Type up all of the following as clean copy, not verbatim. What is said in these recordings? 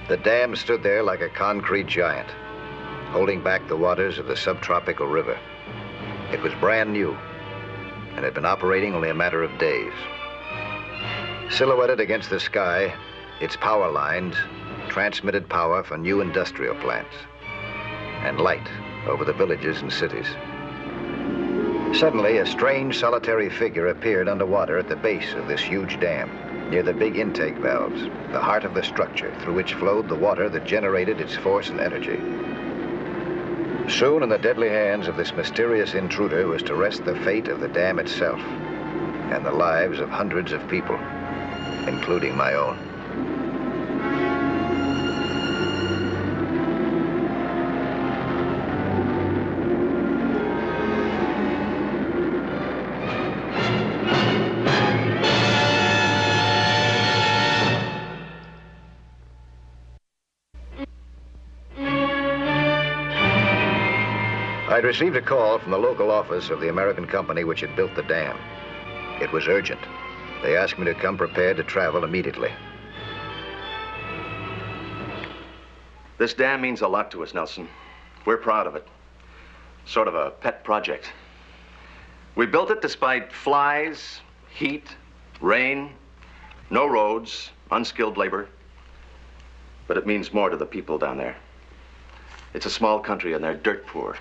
The dam stood there like a concrete giant, holding back the waters of the subtropical river. It was brand new and had been operating only a matter of days. Silhouetted against the sky, its power lines transmitted power for new industrial plants and light over the villages and cities. Suddenly, a strange solitary figure appeared underwater at the base of this huge dam, near the big intake valves, the heart of the structure through which flowed the water that generated its force and energy. Soon in the deadly hands of this mysterious intruder was to rest the fate of the dam itself and the lives of hundreds of people, including my own. I'd received a call from the local office of the American company which had built the dam. It was urgent. They asked me to come prepared to travel immediately. This dam means a lot to us, Nelson. We're proud of it. Sort of a pet project. We built it despite flies, heat, rain, no roads, unskilled labor. But it means more to the people down there. It's a small country and they're dirt poor.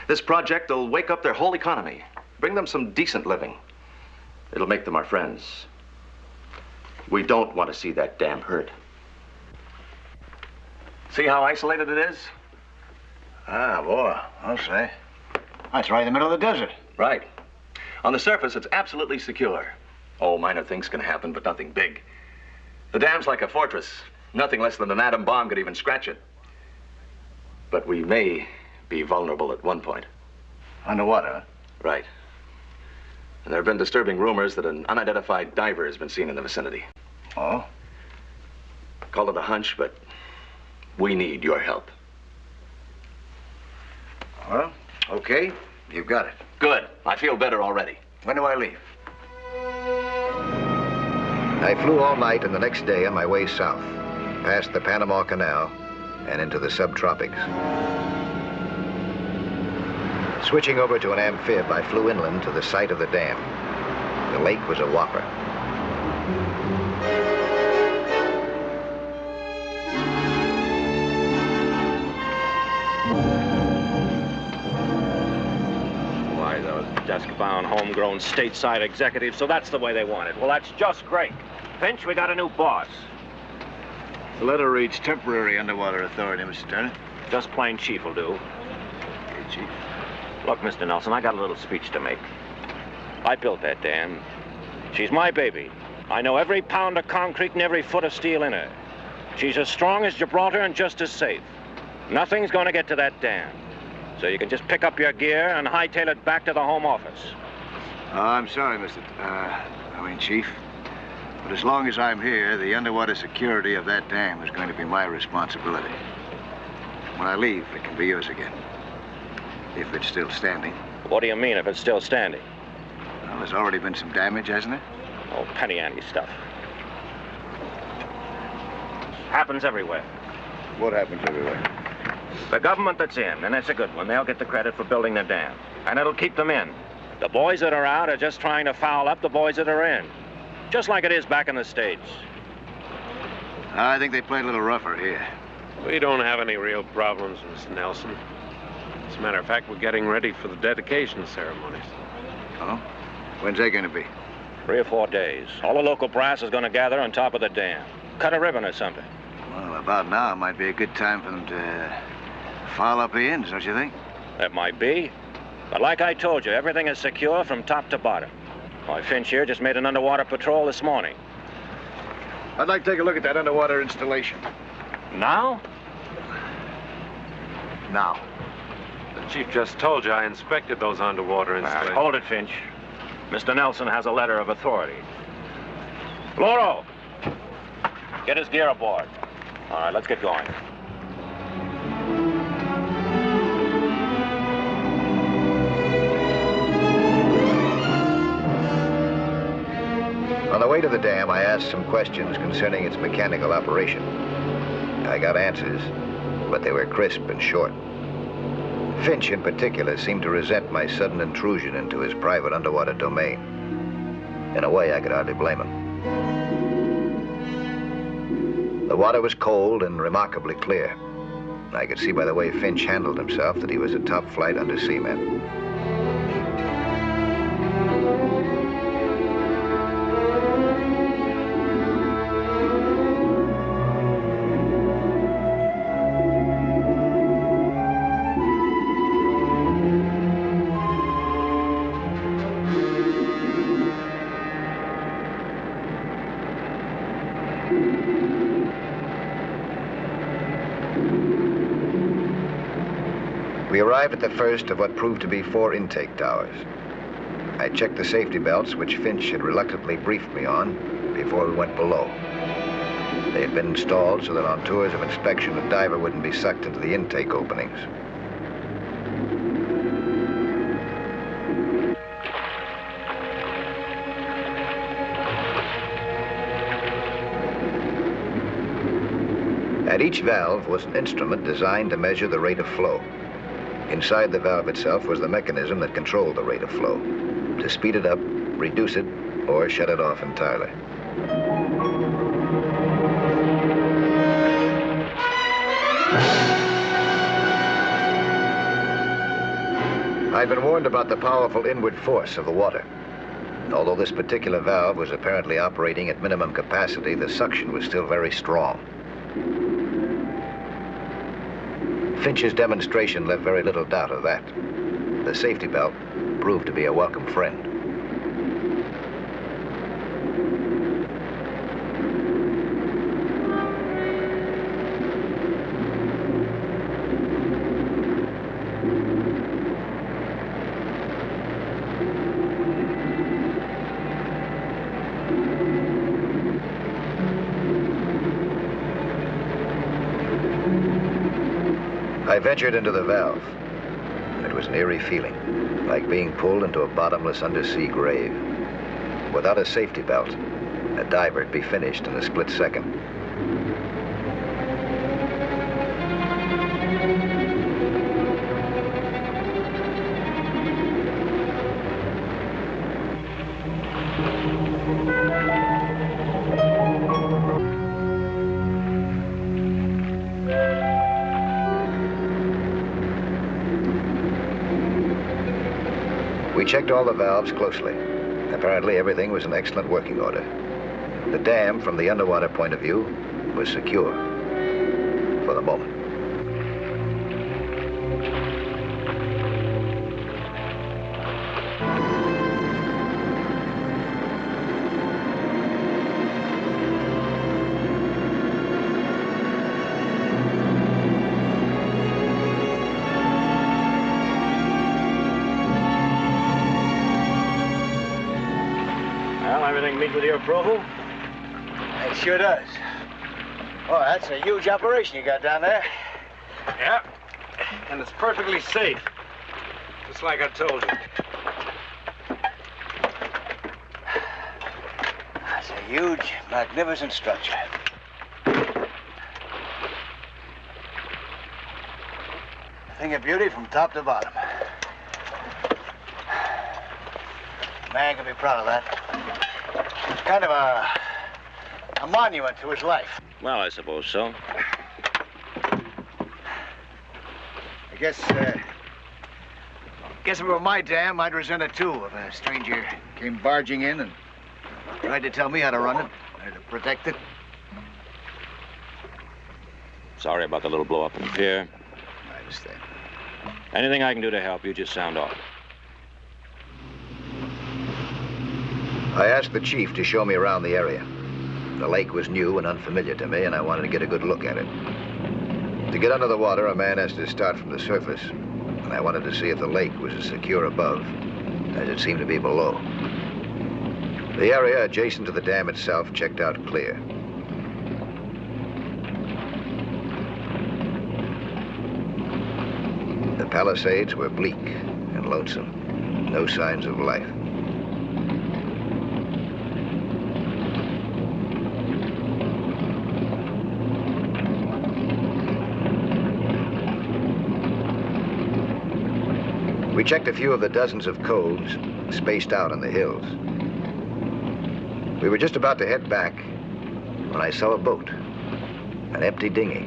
This project will wake up their whole economy, bring them some decent living. It'll make them our friends. We don't want to see that dam hurt. See how isolated it is? Ah, boy, I'll say. That's right in the middle of the desert. Right. On the surface, it's absolutely secure. Oh, minor things can happen, but nothing big. The dam's like a fortress. Nothing less than an atom bomb could even scratch it. But we may be vulnerable at one point. Underwater? Right. And there have been disturbing rumors that an unidentified diver has been seen in the vicinity. Oh? Call it a hunch, but we need your help. Well, okay. You've got it. Good. I feel better already. When do I leave? I flew all night and the next day on my way south, past the Panama Canal and into the subtropics. Switching over to an amphib, I flew inland to the site of the dam. The lake was a whopper. Why, those desk-bound, homegrown, stateside executives, so that's the way they want it. Well, that's just great. Finch, we got a new boss. The letter reads temporary underwater authority, Mr. Turner. Just plain chief will do. Okay, Chief. Look, Mr. Nelson, I got a little speech to make. I built that dam. She's my baby. I know every pound of concrete and every foot of steel in her. She's as strong as Gibraltar and just as safe. Nothing's going to get to that dam. So you can just pick up your gear and hightail it back to the Home Office. I'm sorry, Chief. But as long as I'm here, the underwater security of that dam is going to be my responsibility. When I leave, it can be yours again. If it's still standing. What do you mean, if it's still standing? Well, there's already been some damage, hasn't there? Oh, penny-ante stuff. Happens everywhere. What happens everywhere? The government that's in, and it's a good one, they'll get the credit for building the dam. And it'll keep them in. The boys that are out are just trying to foul up the boys that are in. Just like it is back in the States. I think they played a little rougher here. We don't have any real problems, Mr. Nelson. As a matter of fact, we're getting ready for the dedication ceremonies. Oh? When's that going to be? 3 or 4 days. All the local brass is going to gather on top of the dam. Cut a ribbon or something. Well, about now might be a good time for them to foul up the ends, don't you think? That might be. But like I told you, everything is secure from top to bottom. Why, Finch here just made an underwater patrol this morning. I'd like to take a look at that underwater installation. Now? Now. Chief just told you I inspected those underwater installations. Hold it, Finch. Mr. Nelson has a letter of authority. Lauro, get his gear aboard. All right, let's get going. On the way to the dam, I asked some questions concerning its mechanical operation. I got answers, but they were crisp and short. Finch, in particular, seemed to resent my sudden intrusion into his private underwater domain. In a way, I could hardly blame him. The water was cold and remarkably clear. I could see by the way Finch handled himself that he was a top-flight underseaman. We arrived at the first of what proved to be 4 intake towers. I checked the safety belts, which Finch had reluctantly briefed me on, before we went below. They had been installed so that on tours of inspection, a diver wouldn't be sucked into the intake openings. At each valve was an instrument designed to measure the rate of flow. Inside the valve itself was the mechanism that controlled the rate of flow, to speed it up, reduce it, or shut it off entirely. I'd been warned about the powerful inward force of the water. Although this particular valve was apparently operating at minimum capacity, the suction was still very strong. Finch's demonstration left very little doubt of that. The safety belt proved to be a welcome friend. I ventured into the valve. It was an eerie feeling, like being pulled into a bottomless undersea grave. Without a safety belt, a diver'd be finished in a split second. We checked all the valves closely. Apparently, everything was in excellent working order. The dam, from the underwater point of view, was secure for the moment. Everything meet with your approval? It sure does. Oh, that's a huge operation you got down there. Yeah, and it's perfectly safe, just like I told you. That's a huge, magnificent structure. A thing of beauty from top to bottom. Man can be proud of that. It's kind of a monument to his life. Well, I suppose so. I guess if it were my dam, I'd resent it too. If a stranger came barging in and tried to tell me how to run it, or to protect it. Sorry about the little blow-up in the pier. I understand. Anything I can do to help you, just sound off. I asked the chief to show me around the area. The lake was new and unfamiliar to me, and I wanted to get a good look at it. To get under the water, a man has to start from the surface. and I wanted to see if the lake was as secure above as it seemed to be below. The area adjacent to the dam itself checked out clear. The Palisades were bleak and lonesome. No signs of life. We checked a few of the dozens of coves spaced out on the hills. We were just about to head back when I saw a boat, an empty dinghy.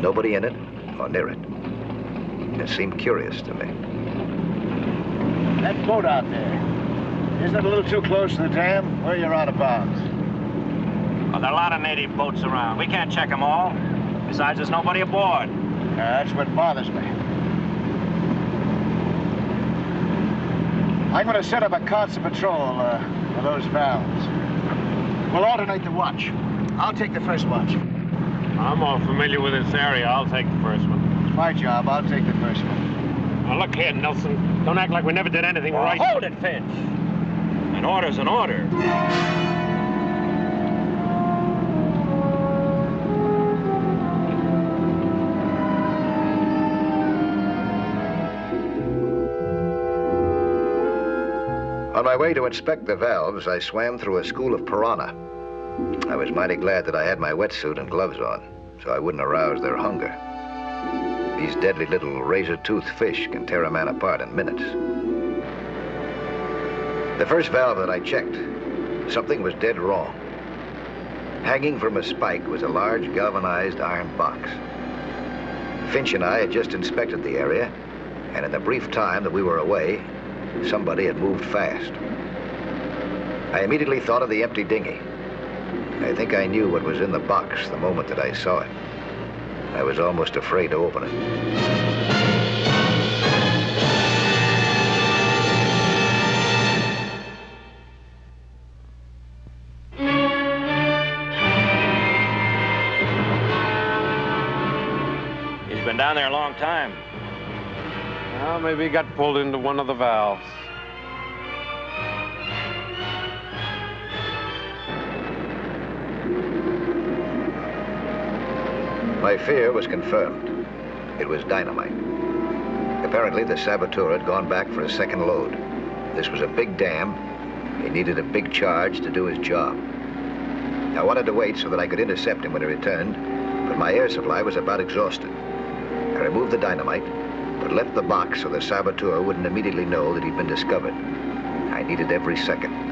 Nobody in it or near it. It seemed curious to me. That boat out there, isn't it a little too close to the dam? Where you're out of bounds? Well, there are a lot of native boats around. We can't check them all. Besides, there's nobody aboard. That's what bothers me. I'm going to set up a constant patrol for those valves. We'll alternate the watch. I'll take the first watch. I'm more familiar with this area. I'll take the first one. It's my job. I'll take the first one. Now, look here, Nelson. Don't act like we never did anything right. Hold it, Finch. An order's an order. On my way to inspect the valves, I swam through a school of piranha. I was mighty glad that I had my wetsuit and gloves on, so I wouldn't arouse their hunger. These deadly little razor-toothed fish can tear a man apart in minutes. The first valve that I checked, something was dead wrong. Hanging from a spike was a large galvanized iron box. Finch and I had just inspected the area, and in the brief time that we were away, somebody had moved fast. I immediately thought of the empty dinghy. I think I knew what was in the box the moment that I saw it. I was almost afraid to open it. He's been down there a long time. Well, maybe he got pulled into one of the valves. My fear was confirmed. It was dynamite. Apparently, the saboteur had gone back for a second load. This was a big dam. He needed a big charge to do his job. I wanted to wait so that I could intercept him when he returned, but my air supply was about exhausted. I removed the dynamite, but left the box so the saboteur wouldn't immediately know that he'd been discovered. I needed every second.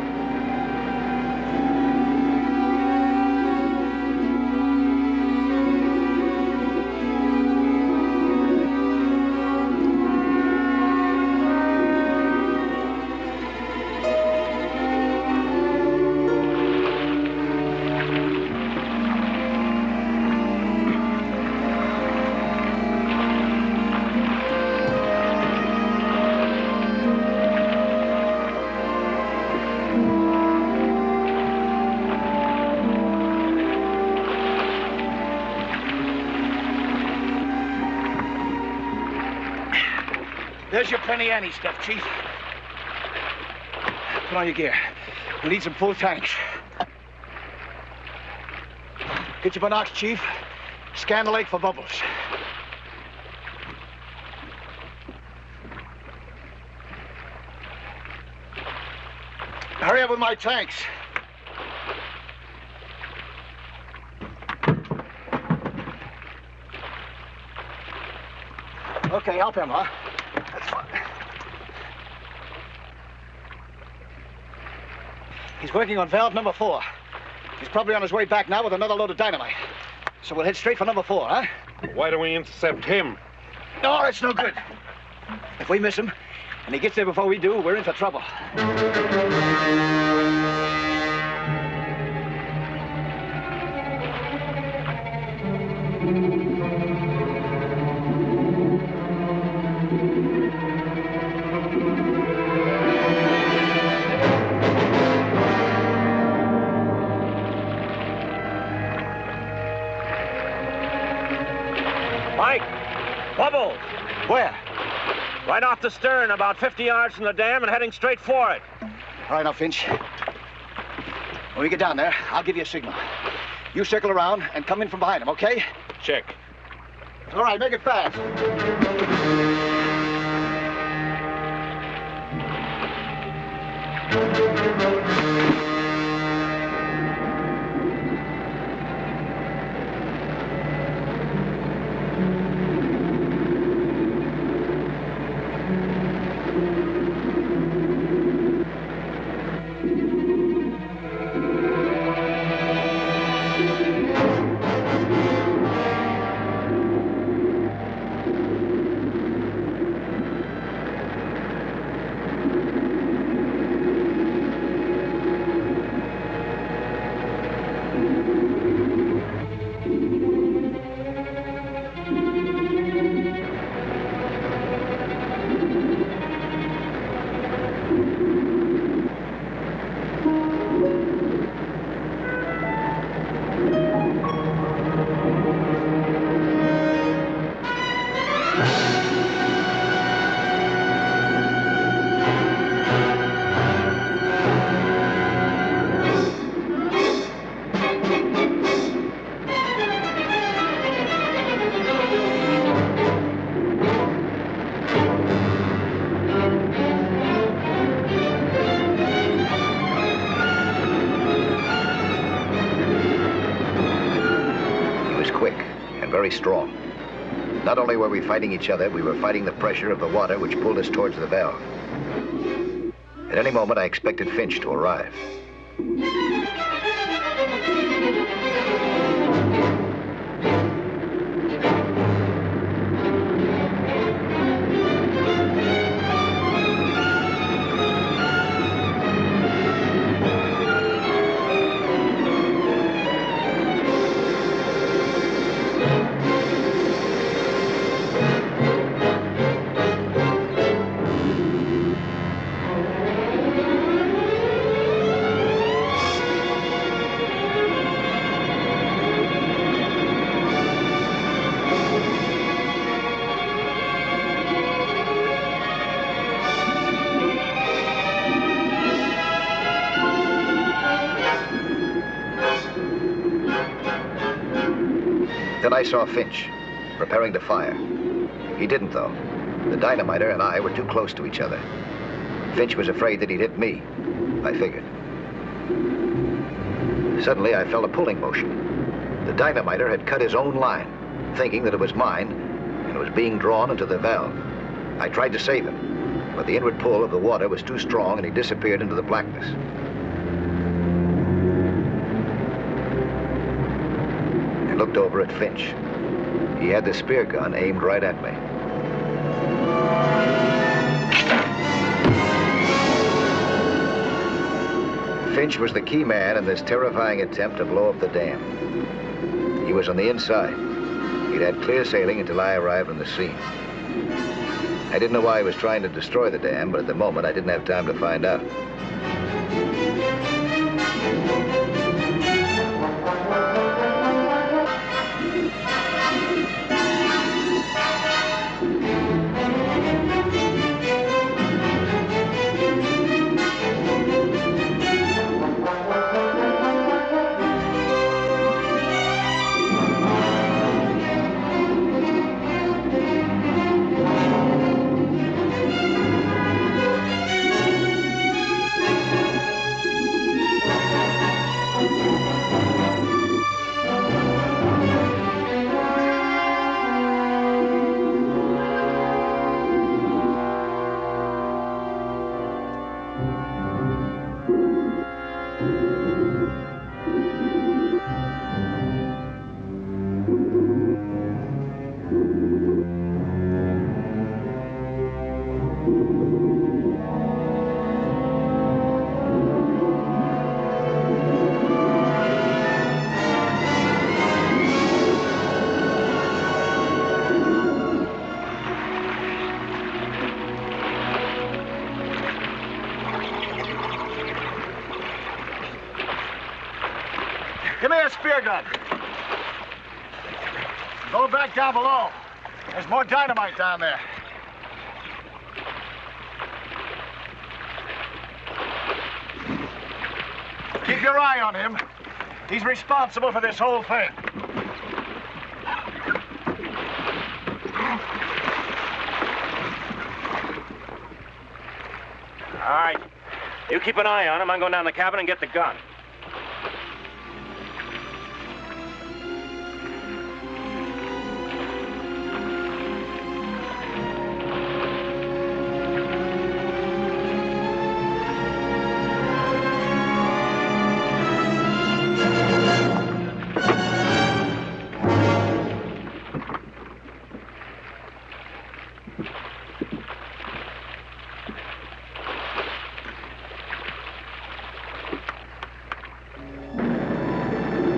There's your Penny Annie stuff, Chief. Put on your gear. We'll need some full tanks. Get your binocs, Chief. Scan the lake for bubbles. Hurry up with my tanks. Okay, help him, huh? That's fine. He's working on valve number 4. He's probably on his way back now with another load of dynamite. So we'll head straight for number 4, huh? Why don't we intercept him? No, that's no good. If we miss him, and he gets there before we do, we're in for trouble. Mike! Bubbles! Where? Right off the stern, about 50 yards from the dam and heading straight for it. All right, now, Finch. When we get down there, I'll give you a signal. You circle around and come in from behind him, okay? Check. All right, make it fast. Very strong. Not only were we fighting each other, we were fighting the pressure of the water which pulled us towards the valve. At any moment, I expected Finch to arrive. Then I saw Finch, preparing to fire. He didn't, though. The dynamiter and I were too close to each other. Finch was afraid that he'd hit me, I figured. Suddenly, I felt a pulling motion. The dynamiter had cut his own line, thinking that it was mine, and was being drawn into the valve. I tried to save him, but the inward pull of the water was too strong, and he disappeared into the blackness. Looked over at Finch. He had the spear gun aimed right at me. Finch was the key man in this terrifying attempt to blow up the dam. He was on the inside. He'd had clear sailing until I arrived on the scene. I didn't know why he was trying to destroy the dam, but at the moment I didn't have time to find out. Give me a spear gun. Go back down below. There's more dynamite down there. Keep your eye on him. He's responsible for this whole thing. All right. You keep an eye on him. I'm going down to the cabin and get the gun.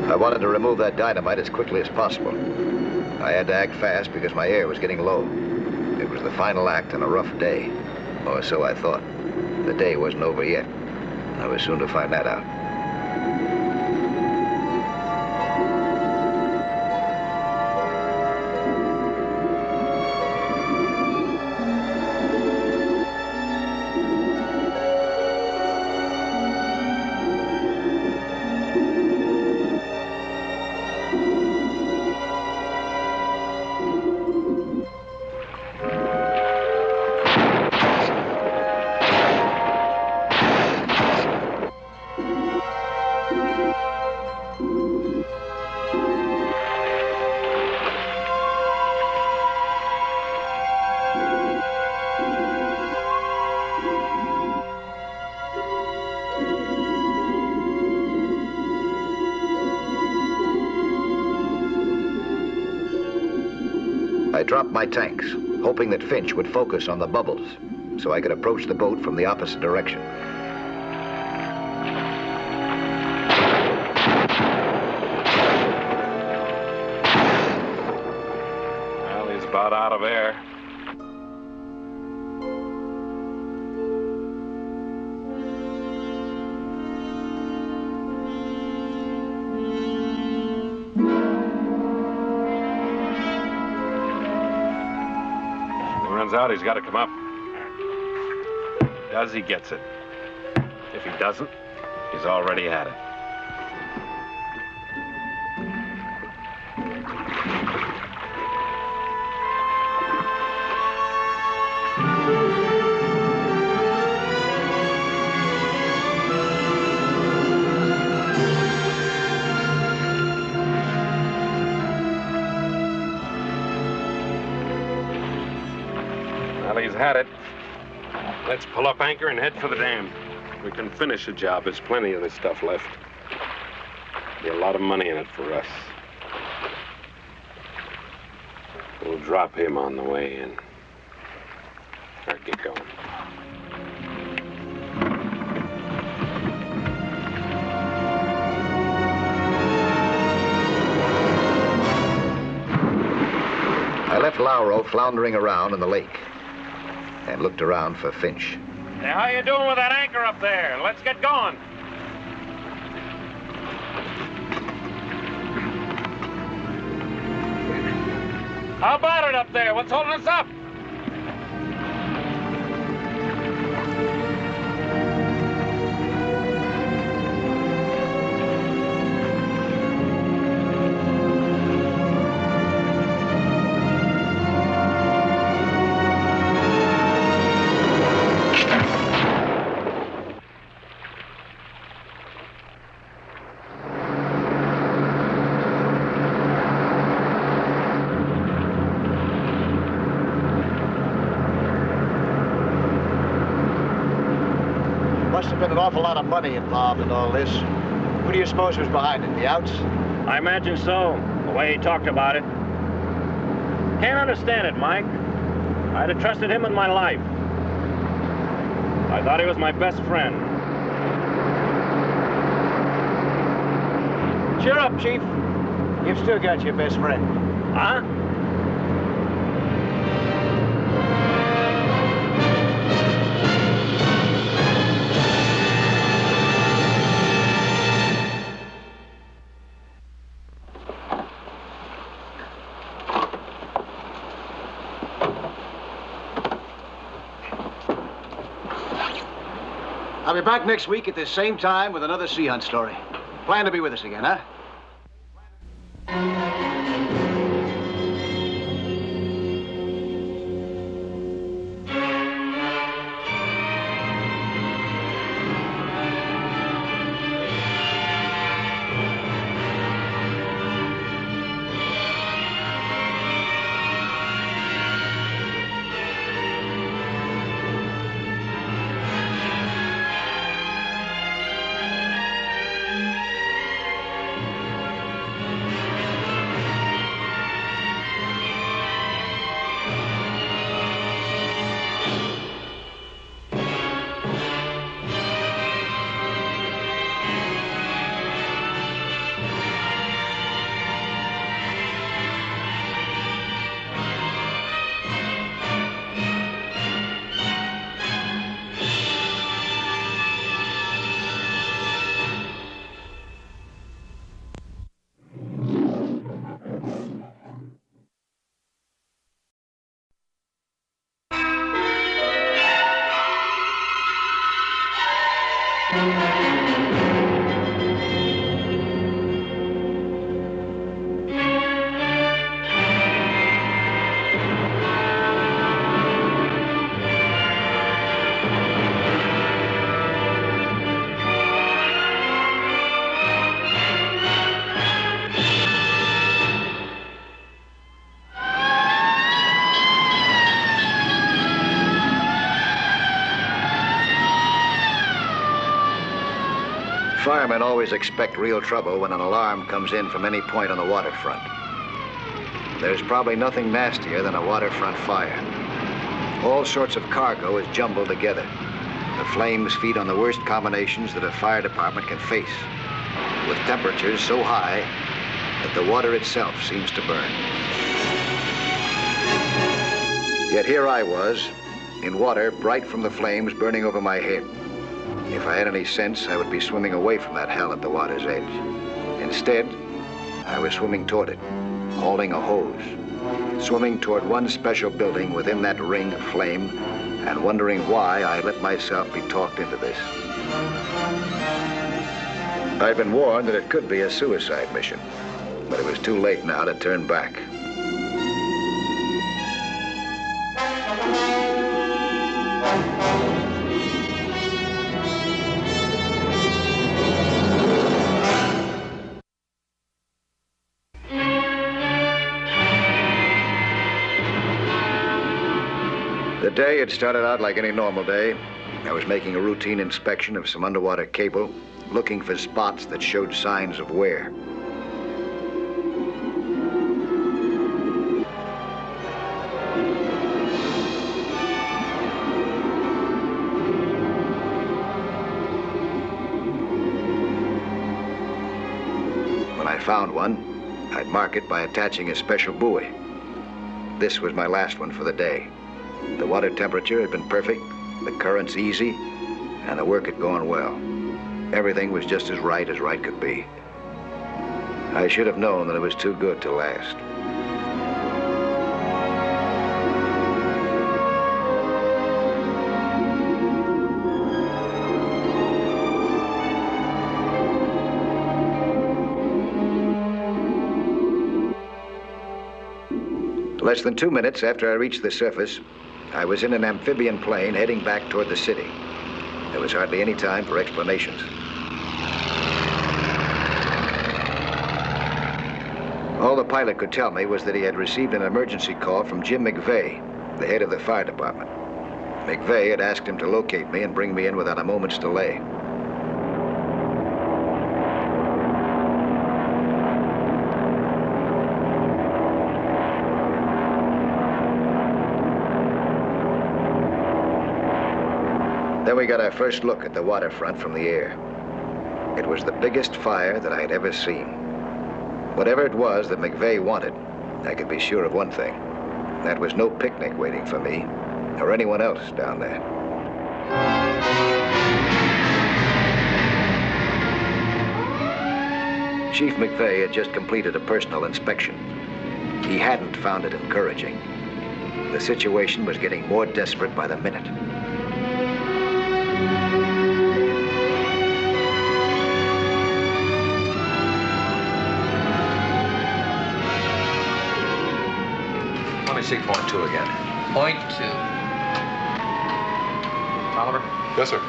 I wanted to remove that dynamite as quickly as possible. I had to act fast because my air was getting low. It was the final act on a rough day, or so I thought. The day wasn't over yet. I was soon to find that out. I dropped my tanks, hoping that Finch would focus on the bubbles, so I could approach the boat from the opposite direction. Well, he's about out of air. Out, he's got to come up. Does he gets it? If he doesn't, he's already had it. He's had it. Let's pull up anchor and head for the dam. We can finish the job. There's plenty of this stuff left. Be a lot of money in it for us. We'll drop him on the way in. All right, get going. I left Lauro floundering around in the lake and looked around for Finch. Hey, how you doing with that anchor up there? Let's get going. How about it up there? What's holding us up? Must have been an awful lot of money involved in all this. Who do you suppose was behind it? The Outs? I imagine so, the way he talked about it. Can't understand it, Mike. I'd have trusted him with my life. I thought he was my best friend. Cheer up, Chief. You've still got your best friend. Huh? I'll be back next week at this same time with another sea hunt story. Plan to be with us again, huh? Firemen always expect real trouble when an alarm comes in from any point on the waterfront. There's probably nothing nastier than a waterfront fire. All sorts of cargo is jumbled together. The flames feed on the worst combinations that a fire department can face, with temperatures so high that the water itself seems to burn. Yet here I was, in water bright from the flames burning over my head. If I had any sense, I would be swimming away from that hell at the water's edge. Instead, I was swimming toward it, hauling a hose, swimming toward one special building within that ring of flame, and wondering why I let myself be talked into this. I'd been warned that it could be a suicide mission, but it was too late now to turn back. The day had started out like any normal day. I was making a routine inspection of some underwater cable, looking for spots that showed signs of wear. When I found one, I'd mark it by attaching a special buoy. This was my last one for the day. The water temperature had been perfect, the currents easy, and the work had gone well. Everything was just as right could be. I should have known that it was too good to last. Less than 2 minutes after I reached the surface, I was in an amphibian plane heading back toward the city. There was hardly any time for explanations. All the pilot could tell me was that he had received an emergency call from Jim McVeigh, the head of the fire department. McVeigh had asked him to locate me and bring me in without a moment's delay. Then we got our first look at the waterfront from the air. It was the biggest fire that I had ever seen. Whatever it was that McVeigh wanted, I could be sure of one thing. That was no picnic waiting for me, or anyone else down there. Chief McVeigh had just completed a personal inspection. He hadn't found it encouraging. The situation was getting more desperate by the minute. me see point 2 again. Point 2. Oliver? Yes, sir.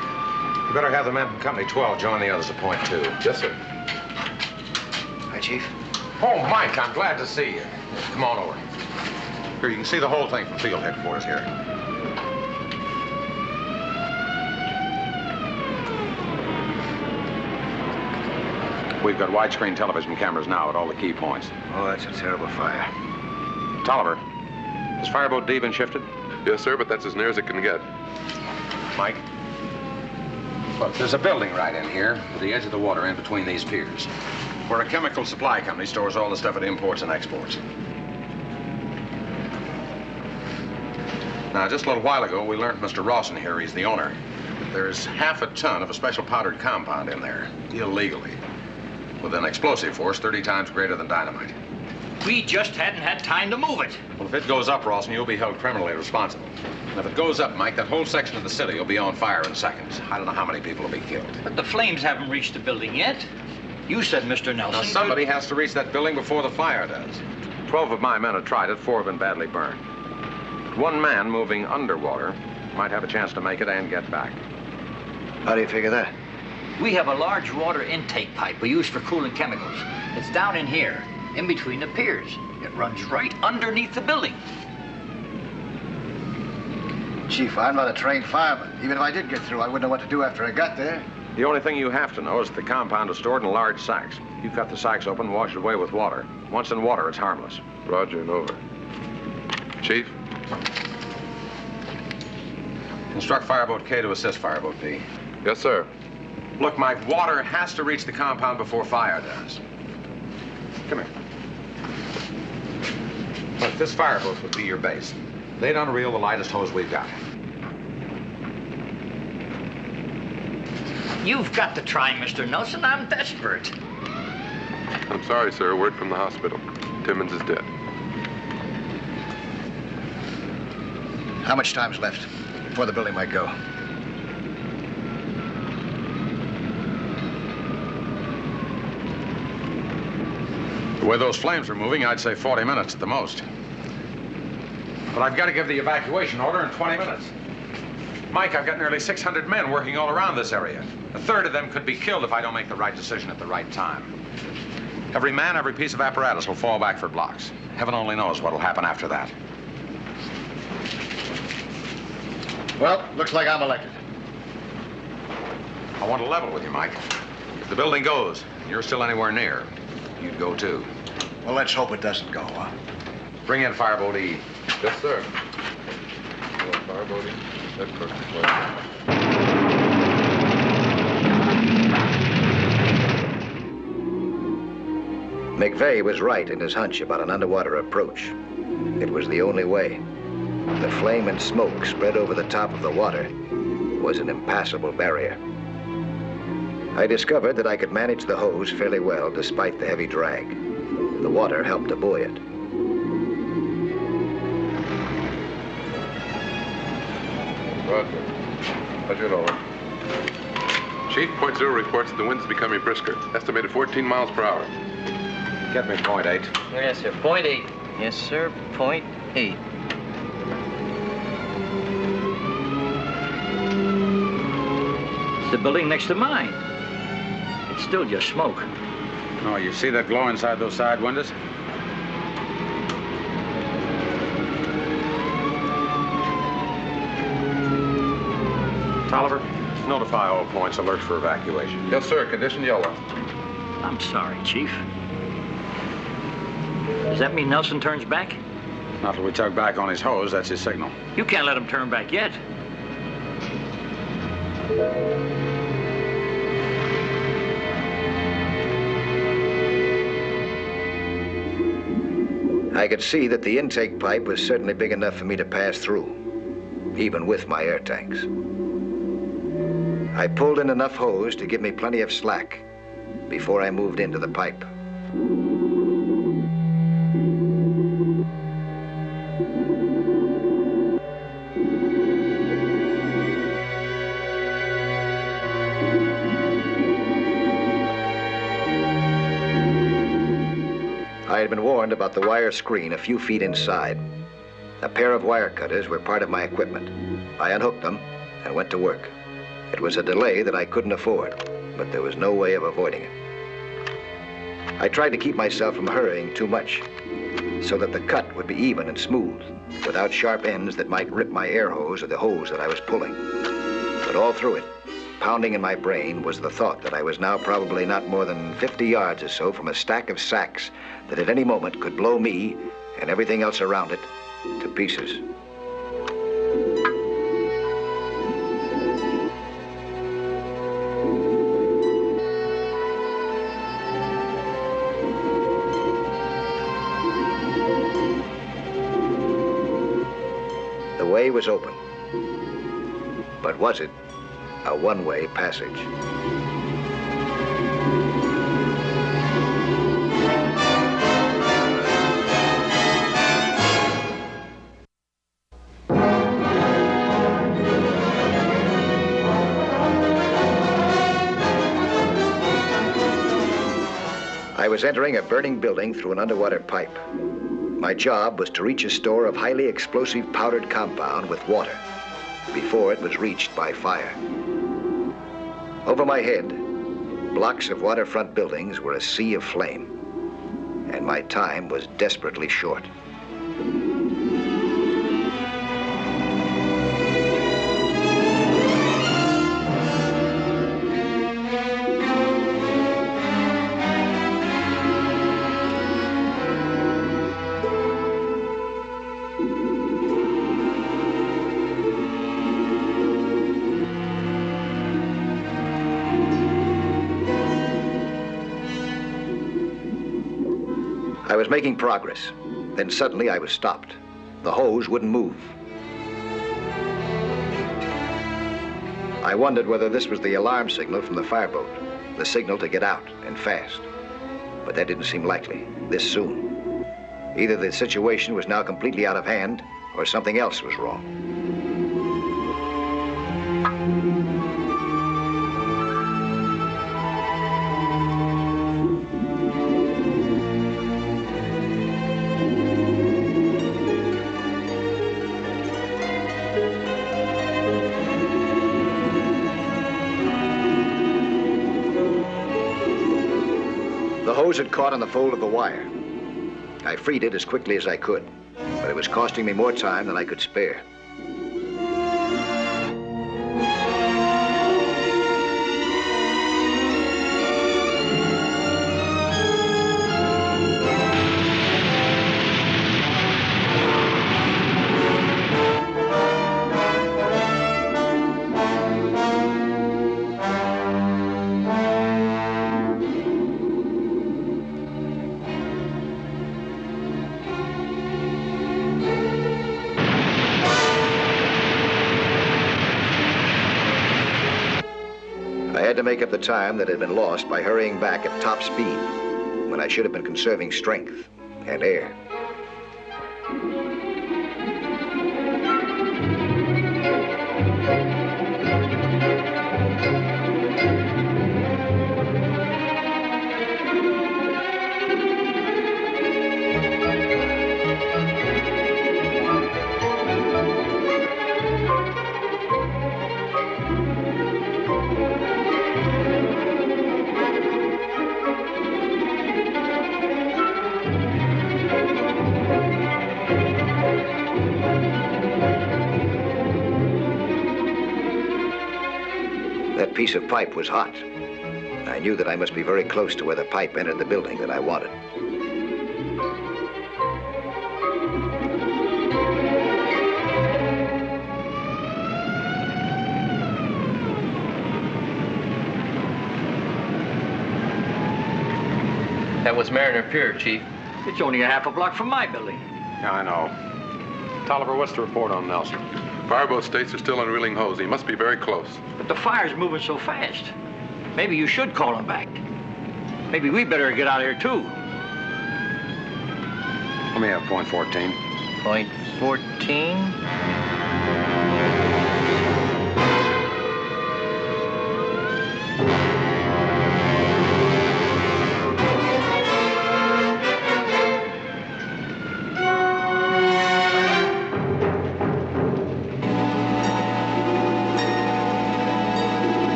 You better have the men from Company 12 join the others at point 2. Yes, sir. Hi, Chief. Oh, Mike, I'm glad to see you. Come on over. Here, you can see the whole thing from field headquarters here. We've got widescreen television cameras now at all the key points. Oh, that's a terrible fire. Tolliver, has Fireboat D been shifted? Yes, sir, but that's as near as it can get. Mike? Look, there's a building right in here with the edge of the water in between these piers, where a chemical supply company stores all the stuff it imports and exports. Now, just a little while ago, we learned from Mr. Rawson here, he's the owner, that there's half a ton of a special powdered compound in there, illegally, with an explosive force 30 times greater than dynamite. We just hadn't had time to move it. Well, if it goes up, Rawson, you'll be held criminally responsible. And if it goes up, Mike, that whole section of the city will be on fire in seconds. I don't know how many people will be killed. But the flames haven't reached the building yet. You said, Mr. Nelson. Now, somebody has to reach that building before the fire does. 12 of my men have tried it. 4 have been badly burned. One man moving underwater might have a chance to make it and get back. How do you figure that? We have a large water intake pipe we use for cooling chemicals. It's down in here, in between the piers. It runs right underneath the building. Chief, I'm not a trained fireman. Even if I did get through, I wouldn't know what to do after I got there. The only thing you have to know is that the compound is stored in large sacks. You cut the sacks open and wash it away with water. Once in water, it's harmless. Roger and over. Chief? Instruct Fireboat K to assist Fireboat D. Yes, sir. Look, Mike, water has to reach the compound before fire does. Come here. Look, this fireboat would be your base. They'd unreel the lightest hose we've got. You've got to try, Mr. Nelson. I'm desperate. I'm sorry, sir. Word from the hospital. Timmons is dead. How much time's left before the building might go? The way those flames are moving, I'd say 40 minutes at the most. But I've got to give the evacuation order in 20 minutes. Mike, I've got nearly 600 men working all around this area. A third of them could be killed if I don't make the right decision at the right time. Every man, every piece of apparatus will fall back for blocks. Heaven only knows what'll happen after that. Well, looks like I'm elected. I want to level with you, Mike. If the building goes, and you're still anywhere near, you'd go too. Well, let's hope it doesn't go, huh? Bring in Fireboat E. Yes, sir. Fireboat E. That's perfect. McVeigh was right in his hunch about an underwater approach. It was the only way. The flame and smoke spread over the top of the water was an impassable barrier. I discovered that I could manage the hose fairly well despite the heavy drag. The water helped to buoy it. Roger. Roger and over. Chief, point 0 reports that the wind's becoming brisker. Estimated 14 miles per hour. Get me point 8. Yes, sir. Point 8. Yes, sir. Point 8. It's the building next to mine. It's still just smoke. Oh, you see that glow inside those side windows? Tolliver, notify all points alert for evacuation. Yes, sir. Condition yellow. I'm sorry, Chief. Does that mean Nelson turns back? Not till we tug back on his hose, that's his signal. You can't let him turn back yet. I could see that the intake pipe was certainly big enough for me to pass through, even with my air tanks. I pulled in enough hose to give me plenty of slack before I moved into the pipe. I had been warned about the wire screen a few feet inside. A pair of wire cutters were part of my equipment. I unhooked them and went to work. It was a delay that I couldn't afford, but there was no way of avoiding it. I tried to keep myself from hurrying too much, so that the cut would be even and smooth, without sharp ends that might rip my air hose or the hose that I was pulling. But all through it, pounding in my brain, was the thought that I was now probably not more than 50 yards or so from a stack of sacks that at any moment could blow me and everything else around it to pieces. The way was open, but was it a one-way passage? I was entering a burning building through an underwater pipe. My job was to reach a store of highly explosive powdered compound with water before it was reached by fire. Over my head, blocks of waterfront buildings were a sea of flame, and my time was desperately short. I was making progress. Then suddenly I was stopped. The hose wouldn't move. I wondered whether this was the alarm signal from the fireboat, the signal to get out, and fast. But that didn't seem likely, this soon. Either the situation was now completely out of hand, or something else was wrong. The hose had caught on the fold of the wire. I freed it as quickly as I could, but it was costing me more time than I could spare. I had to make up the time that had been lost by hurrying back at top speed when I should have been conserving strength and air. That piece of pipe was hot. I knew that I must be very close to where the pipe entered the building that I wanted. That was Mariner Pier, Chief. It's only a half a block from my building. Yeah, I know. Tolliver, what's the report on Nelson? Fireboat states are still unreeling hose. He must be very close. But the fire's moving so fast. Maybe you should call him back. Maybe we better get out of here, too. Let me have point 14. Point 14?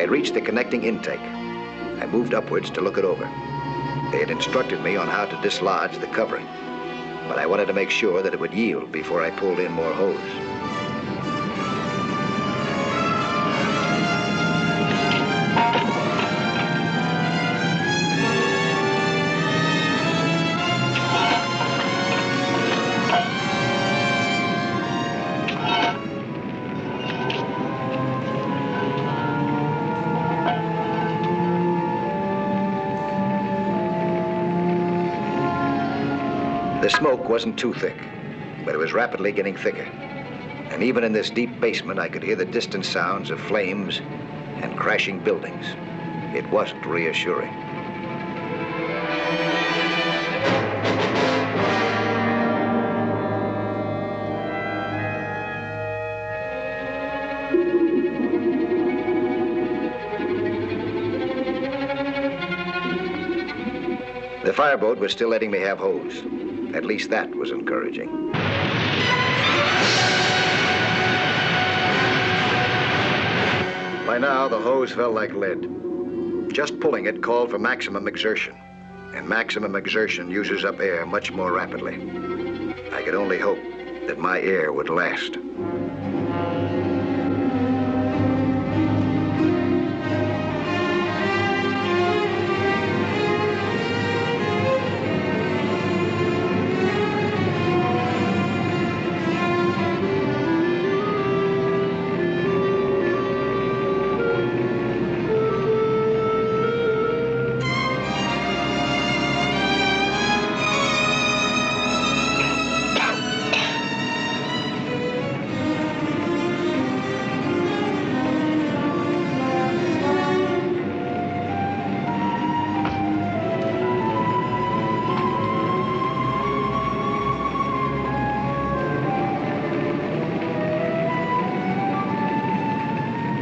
reached the connecting intake. I moved upwards to look it over. They had instructed me on how to dislodge the covering, but I wanted to make sure that it would yield before I pulled in more hose. The smoke wasn't too thick, but it was rapidly getting thicker. And even in this deep basement, I could hear the distant sounds of flames and crashing buildings. It wasn't reassuring. The fireboat was still letting me have hose. At least that was encouraging. By now, the hose felt like lead. Just pulling it called for maximum exertion, and maximum exertion uses up air much more rapidly. I could only hope that my air would last.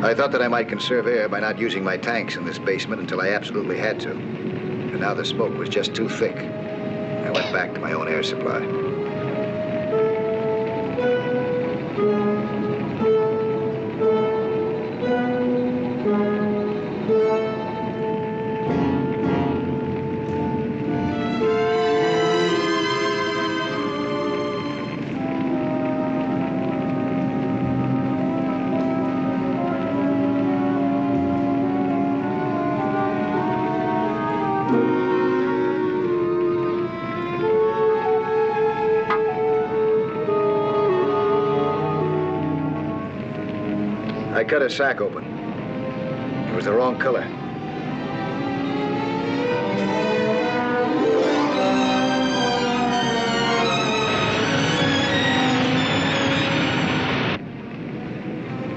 I thought that I might conserve air by not using my tanks in this basement until I absolutely had to. And now the smoke was just too thick. I went back to my own air supply. I cut a sack open. It was the wrong color.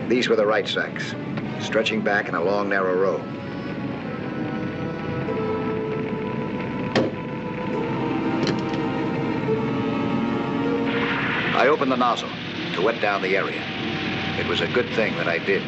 These were the right sacks, stretching back in a long, narrow row. I opened the nozzle to wet down the area. It was a good thing that I did.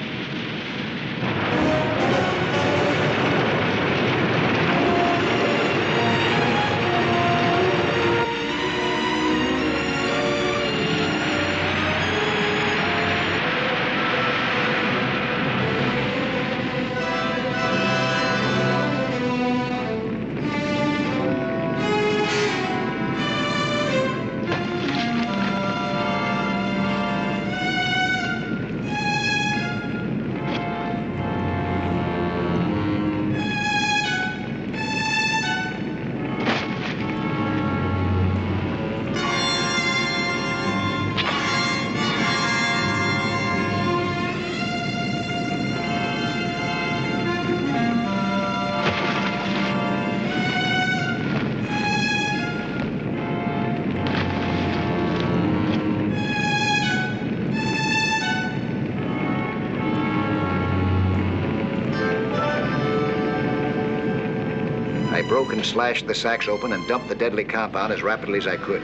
I broke and slashed the sacks open and dumped the deadly compound as rapidly as I could.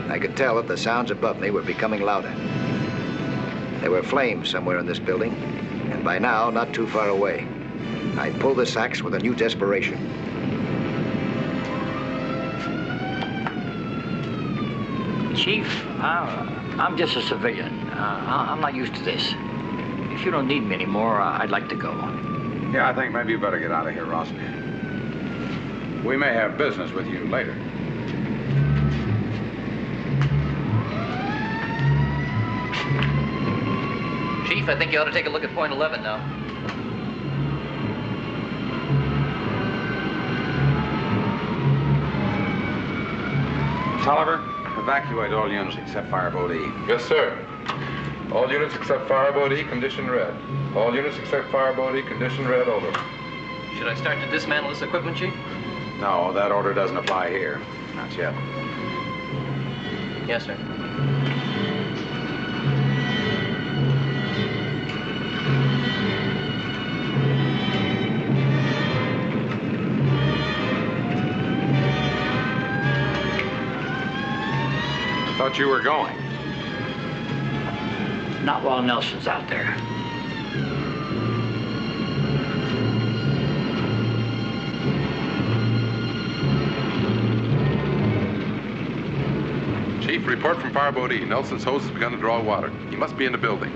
I could tell that the sounds above me were becoming louder. There were flames somewhere in this building, and by now, not too far away. I pulled the sacks with a new desperation. Chief, I'm just a civilian. I'm not used to this. If you don't need me anymore, I'd like to go. Yeah, I think maybe you better get out of here, Ross. We may have business with you later. Chief, I think you ought to take a look at point 11 now. Tolliver, evacuate all units except Fireboat E. Yes, sir. All units except Fireboat E, condition red. All units except Fireboat E, condition red, over. Should I start to dismantle this equipment, Chief? No, that order doesn't apply here. Not yet. Yes, sir. I thought you were going. Not while Nelson's out there. Chief, report from Fireboat E. Nelson's hose has begun to draw water. He must be in the building.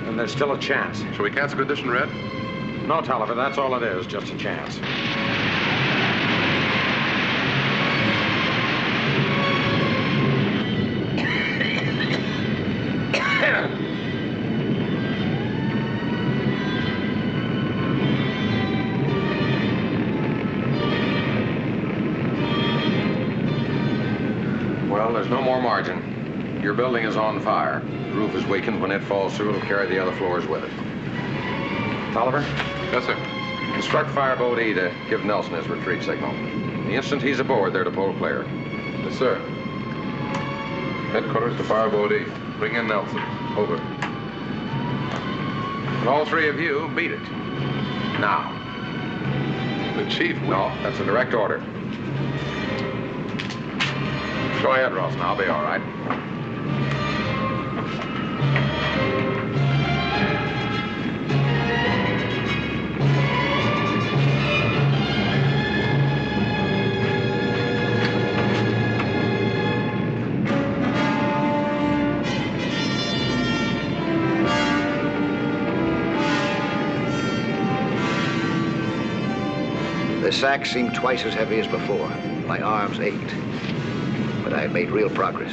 And there's still a chance. Shall we cancel condition red? No, Tolliver, that's all it is, just a chance. Well, there's no more margin. Your building is on fire. The roof is weakened. When it falls through, it'll carry the other floors with it. Tolliver? Yes, sir. Instruct Fireboat E to give Nelson his retreat signal. The instant he's aboard, they're to pull clear. Yes, sir. Headquarters to Fireboat E. Bring in Nelson. Over. And all three of you beat it. Now. The chief... No, that's a direct order. Go ahead, Ross, and I'll be all right. The sack seemed twice as heavy as before. My arms ached, but I had made real progress.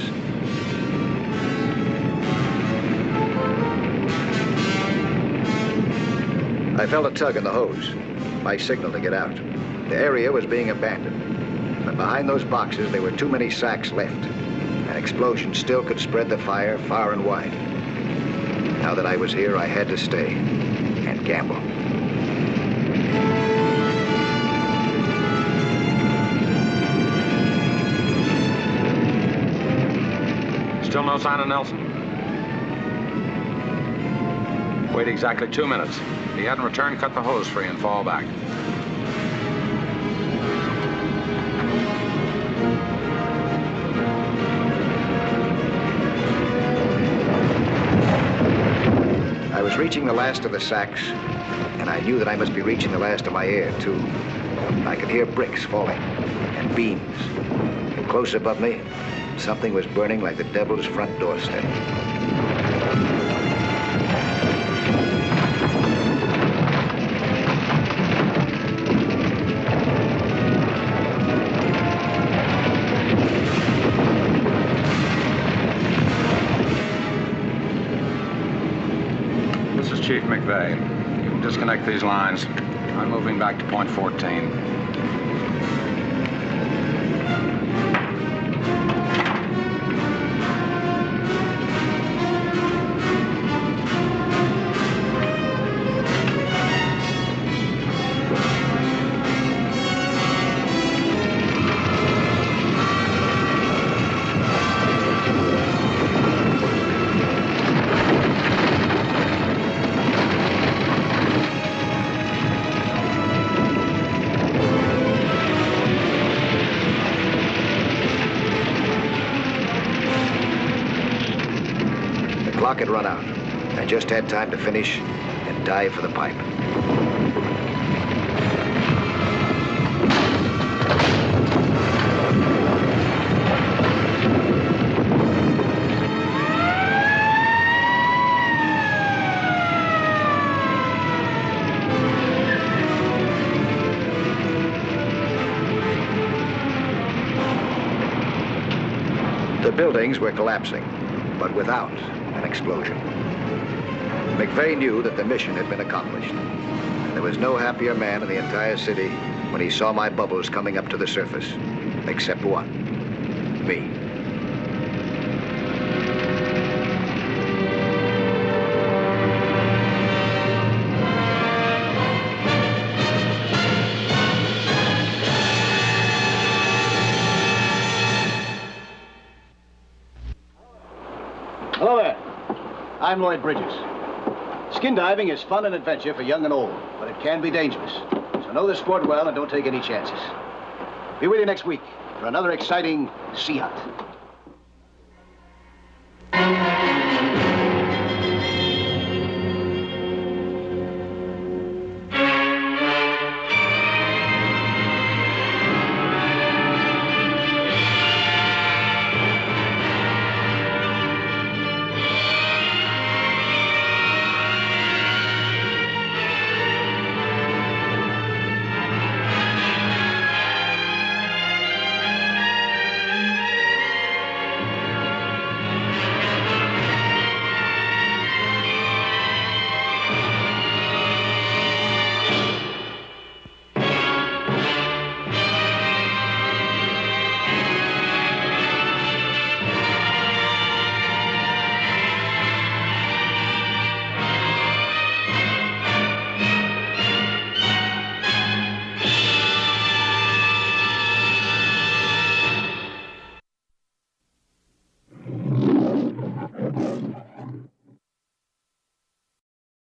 I felt a tug in the hose, my signal to get out. The area was being abandoned, but behind those boxes there were too many sacks left. An explosion still could spread the fire far and wide. Now that I was here, I had to stay and gamble. Still no sign of Nelson? Wait exactly 2 minutes. If he hadn't returned, cut the hose free and fall back. I was reaching the last of the sacks, and I knew that I must be reaching the last of my air, too. I could hear bricks falling and beams. And close above me, something was burning like the devil's front doorstep. This is Chief McVeigh. You can disconnect these lines. I'm moving back to point 14. The clock had run out. I just had time to finish and dive for the pipe. buildings were collapsing, but without an explosion. McVeigh knew that the mission had been accomplished. And there was no happier man in the entire city when he saw my bubbles coming up to the surface, except one, me. Hello there. I'm Lloyd Bridges. Skin diving is fun and adventure for young and old, but it can be dangerous. So know the sport well and don't take any chances. Be with you next week for another exciting sea hunt.